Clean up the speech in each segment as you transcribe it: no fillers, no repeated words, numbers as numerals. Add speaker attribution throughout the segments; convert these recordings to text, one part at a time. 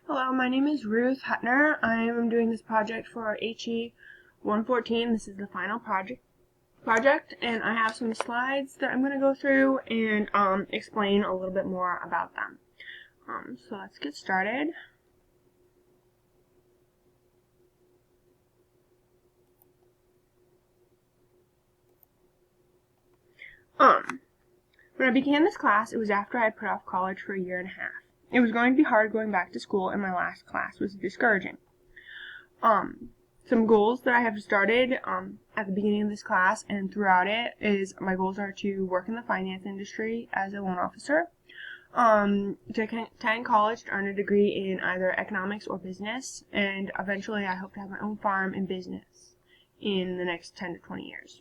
Speaker 1: Hello, my name is Ruth Hutner. I am doing this project for HE114. This is the final project, and I have some slides that I'm going to go through and explain a little bit more about them. So let's get started. When I began this class, it was after I had put off college for a year and a half. It was going to be hard going back to school, and my last class was discouraging. Some goals that I have started at the beginning of this class and throughout it is my goals are to work in the finance industry as a loan officer, to attend college to earn a degree in either economics or business, and eventually I hope to have my own farm and business in the next 10 to 20 years.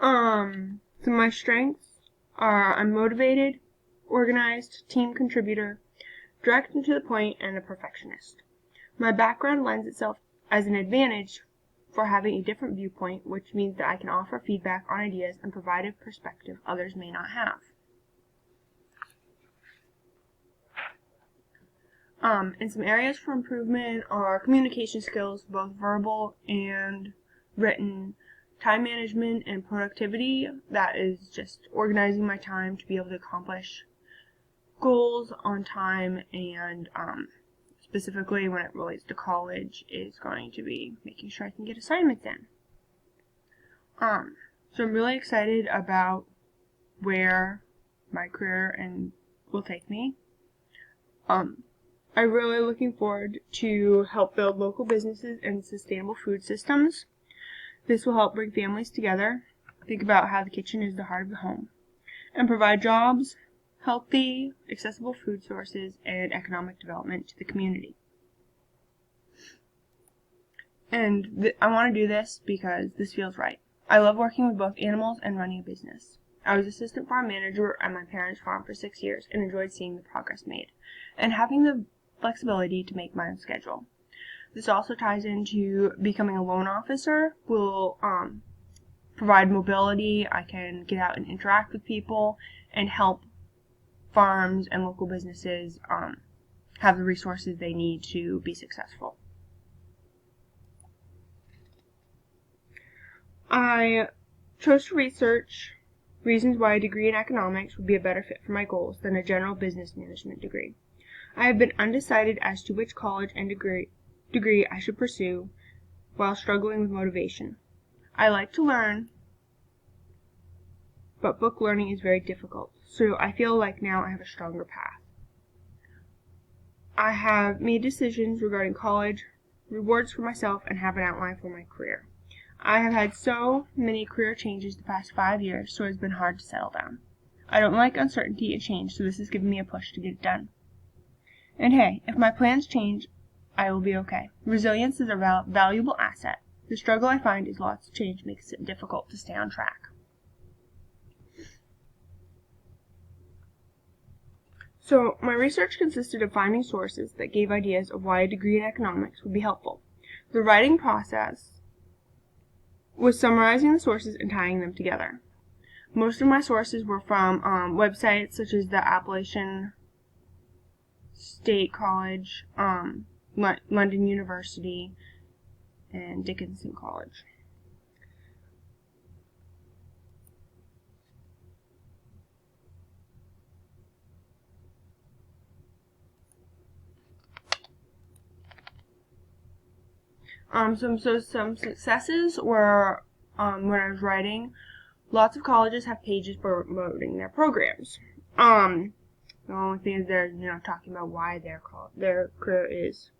Speaker 1: Some of my strengths are I'm motivated, organized, team contributor, direct and to the point, and a perfectionist. My background lends itself as an advantage for having a different viewpoint, which means that I can offer feedback on ideas and provide a perspective others may not have. And some areas for improvement are communication skills, both verbal and written, time management and productivity, that is just organizing my time to be able to accomplish goals on time, and specifically when it relates to college is going to be making sure I can get assignments in. So I'm really excited about where my career will take me. I'm really looking forward to help build local businesses and sustainable food systems. This will help bring families together, think about how the kitchen is the heart of the home, and provide jobs, healthy, accessible food sources, and economic development to the community. And I want to do this because this feels right. I love working with both animals and running a business. I was assistant farm manager at my parents' farm for 6 years and enjoyed seeing the progress made, and having the flexibility to make my own schedule. This also ties into becoming a loan officer, will provide mobility. I can get out and interact with people and help farms and local businesses have the resources they need to be successful. I chose to research reasons why a degree in economics would be a better fit for my goals than a general business management degree. I have been undecided as to which college and degree I should pursue while struggling with motivation. I like to learn, but book learning is very difficult, so I feel like now I have a stronger path. I have made decisions regarding college, rewards for myself, and have an outline for my career. I have had so many career changes the past 5 years, so it's been hard to settle down. I don't like uncertainty and change, so this has given me a push to get it done. And hey, if my plans change, I will be okay. Resilience is a valuable asset. The struggle I find is lots of change makes it difficult to stay on track. So, my research consisted of finding sources that gave ideas of why a degree in economics would be helpful. The writing process was summarizing the sources and tying them together. Most of my sources were from websites such as the Appalachian State College, London University, and Dickinson College. Some successes were when I was writing. Lots of colleges have pages promoting their programs. The only thing is they're talking about why their career is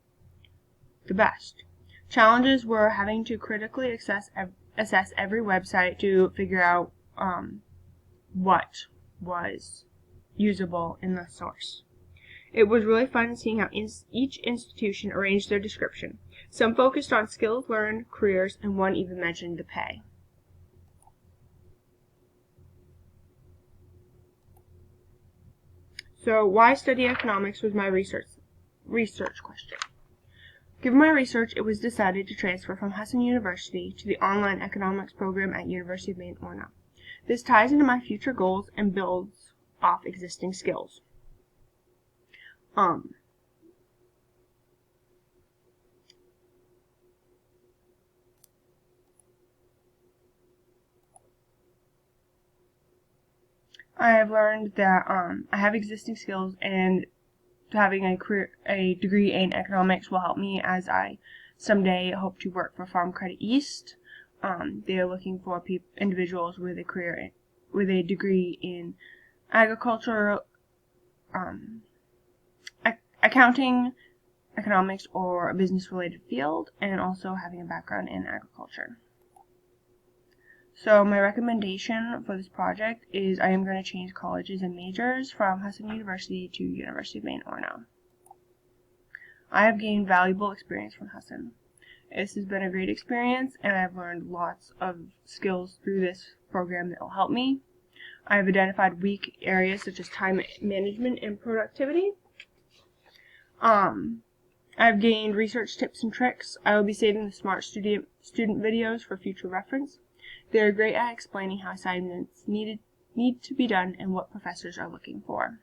Speaker 1: the best. Challenges were having to critically assess every website to figure out what was usable in the source. It was really fun seeing how each institution arranged their description. Some focused on skills learned, careers, and one even mentioned the pay. So, why study economics was my research question. Given my research, it was decided to transfer from Husson University to the online economics program at University of Maine Orna. This ties into my future goals and builds off existing skills. I have learned that I have existing skills, and having a degree in economics will help me as I someday hope to work for Farm Credit East. They are looking for individuals with a degree in agriculture, accounting, economics, or a business-related field, and also having a background in agriculture. So my recommendation for this project is I am going to change colleges and majors from Husson University to University of Maine Orono. I have gained valuable experience from Husson. This has been a great experience, and I've learned lots of skills through this program that will help me. I have identified weak areas such as time management and productivity. I've gained research tips and tricks. I will be saving the smart student videos for future reference. They are great at explaining how assignments need to be done and what professors are looking for.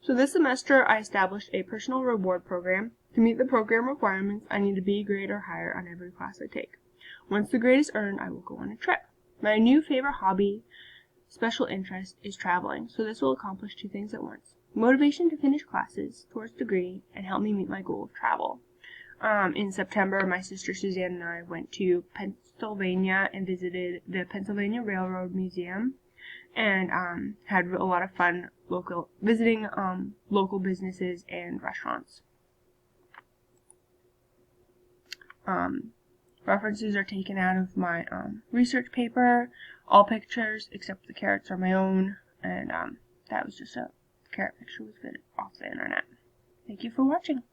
Speaker 1: So this semester I established a personal reward program. To meet the program requirements, I need a B grade or higher on every class I take. Once the grade is earned, I will go on a trip. My new favorite hobby, special interest, is traveling, so this will accomplish two things at once. Motivation to finish classes towards degree and help me meet my goal of travel. In September, my sister Suzanne and I went to Pennsylvania and visited the Pennsylvania Railroad Museum, and had a lot of fun visiting local businesses and restaurants. References are taken out of my research paper. All pictures except the carrots are my own, and that was just a carrot picture was off the internet. Thank you for watching.